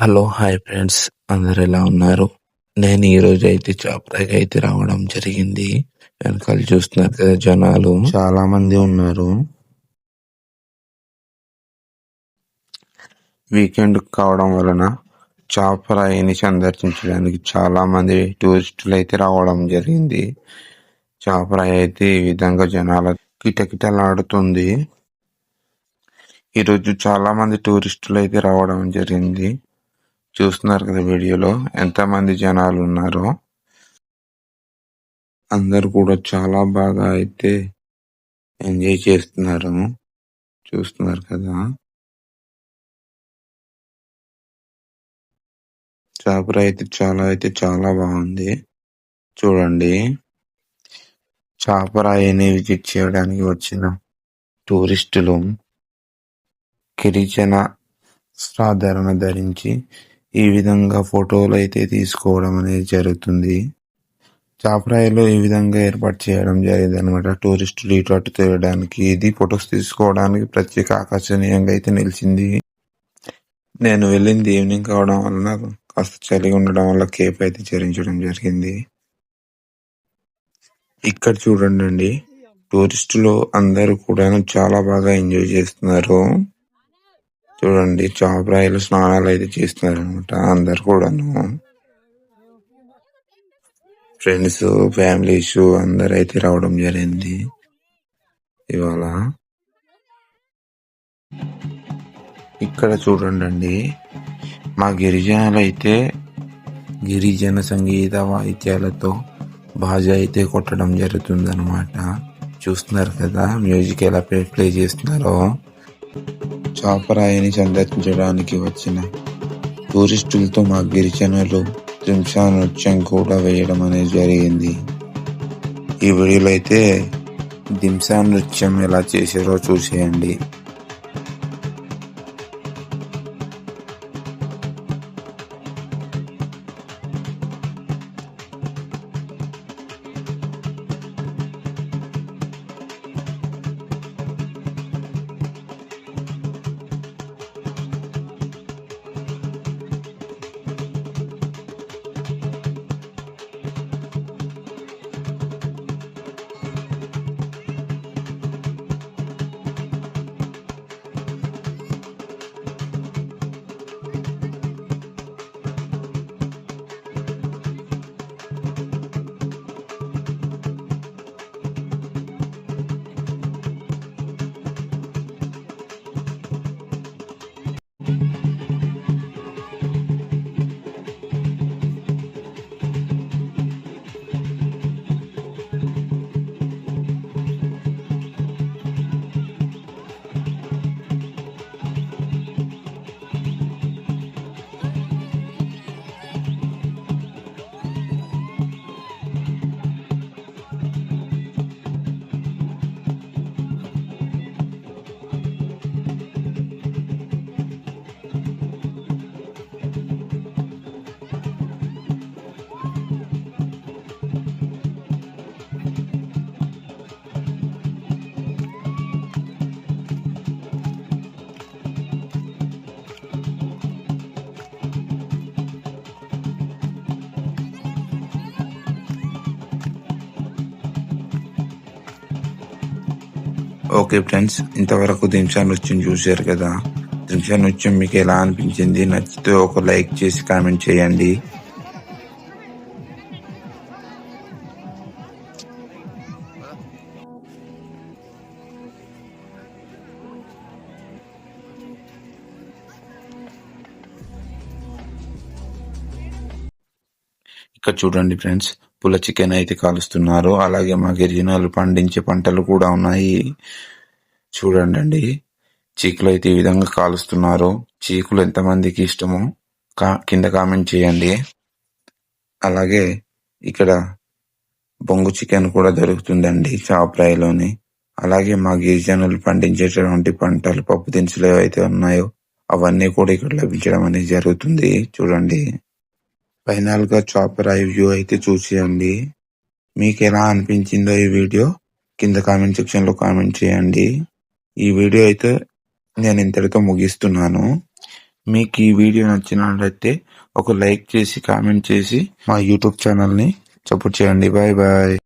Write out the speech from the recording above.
Hello! Hi friends. అందరూ ఎలా ఉన్నారు? నేను ఈరోజు అయితే చాపరాయికి అయితే రావడం జరిగింది. వెనకాల చూస్తున్నారు కదా జనాలు చాలా మంది ఉన్నారు. వీకెండ్ కావడం వలన చాపరాయిని సందర్శించడానికి చాలా మంది టూరిస్టులు అయితే రావడం జరిగింది. చాపరాయి అయితే ఈ విధంగా జనాల కిటకిటలాడుతుంది. ఈరోజు చాలా మంది టూరిస్టులు అయితే రావడం జరిగింది. చూస్తున్నారు కదా వీడియోలో ఎంతమంది జనాలు ఉన్నారో. అందరూ కూడా చాలా బాగా అయితే ఎంజాయ్ చేస్తున్నారు. చూస్తున్నారు కదా. చాపరాయి అయితే చాలా బాగుంది. చూడండి. చాపరాయిని విజిట్ చేయడానికి వచ్చిన టూరిస్టులు గిరిజన సాధారణ ధరించి ఈ విధంగా ఫోటోలు అయితే తీసుకోవడం అనేది జరుగుతుంది. చాపరాయిలో ఈ విధంగా ఏర్పాటు చేయడం జరిగింది అనమాట. టూరిస్టులు ఇటు అటు తిరగడానికి, ఇది ఫొటోస్ తీసుకోవడానికి ప్రత్యేక ఆకర్షణీయంగా అయితే నిలిచింది. నేను వెళ్ళింది ఈవినింగ్ కావడం వలన కాస్త చలిగా ఉండడం వల్ల కేప్ అయితే చేరించడం జరిగింది. ఇక్కడ చూడండి, టూరిస్టులు అందరూ కూడా చాలా బాగా ఎంజాయ్ చేస్తున్నారు. చూడండి, చాపరాయిలో స్నానాలు అయితే చేస్తున్నారు అనమాట. అందరు కూడాను ఫ్రెండ్స్, ఫ్యామిలీస్ అందరు అయితే రావడం జరిగింది ఇవాళ. ఇక్కడ చూడండి, మా గిరిజనులు అయితే గిరిజన సంగీత వాయిద్యాలతో బాజా అయితే కొట్టడం జరుగుతుంది అనమాట. చూస్తున్నారు కదా మ్యూజిక్ ఎలా ప్లే చేస్తున్నారో. చాపరాయిని సందర్శించడానికి వచ్చిన టూరిస్టులతో మా గిరిజనులు దింసా నృత్యం కూడా వేయడం అనేది జరిగింది. ఈ వీడియోలో అయితే దింసా నృత్యం ఎలా చేశారో చూసేయండి. ఓకే ఫ్రెండ్స్, ఇంతవరకు దింసా నృత్యం చూశారు కదా. దింసా నృత్యం మీకు ఎలా అనిపించింది? నచ్చితే ఒక లైక్ చేసి కామెంట్ చేయండి. ఇక్కడ చూడండి ఫ్రెండ్స్, పుల్ల చికెన్ అయితే కాలుస్తున్నారు. అలాగే మా గిరిజనాలు పండించే పంటలు కూడా ఉన్నాయి. చూడండి, చీకులు అయితే ఈ విధంగా కాలుస్తున్నారు. చీకులు ఎంతమందికి ఇష్టమో కింద కామెంట్ చేయండి. అలాగే ఇక్కడ బొంగు చికెన్ కూడా దొరుకుతుందండి చాపరాయిలోని. అలాగే మా గిరిజనులు పండించేటటువంటి పంటలు, పప్పు దినుసులు ఏవైతే ఉన్నాయో అవన్నీ కూడా ఇక్కడ లభించడం అనేది జరుగుతుంది. చూడండి, ఫైనల్ గా చాపరాయి వ్యూ అయితే చూసేయండి. మీకు ఎలా అనిపించిందో ఈ వీడియో కింద కామెంట్ సెక్షన్ లో కామెంట్ చేయండి. ఈ వీడియో అయితే నేను ఇంతటితో ముగిస్తున్నాను. మీకు ఈ వీడియో నచ్చినట్లయితే ఒక లైక్ చేసి కామెంట్ చేసి మా యూట్యూబ్ ఛానల్ని సపోర్ట్ చేయండి. Bye bye.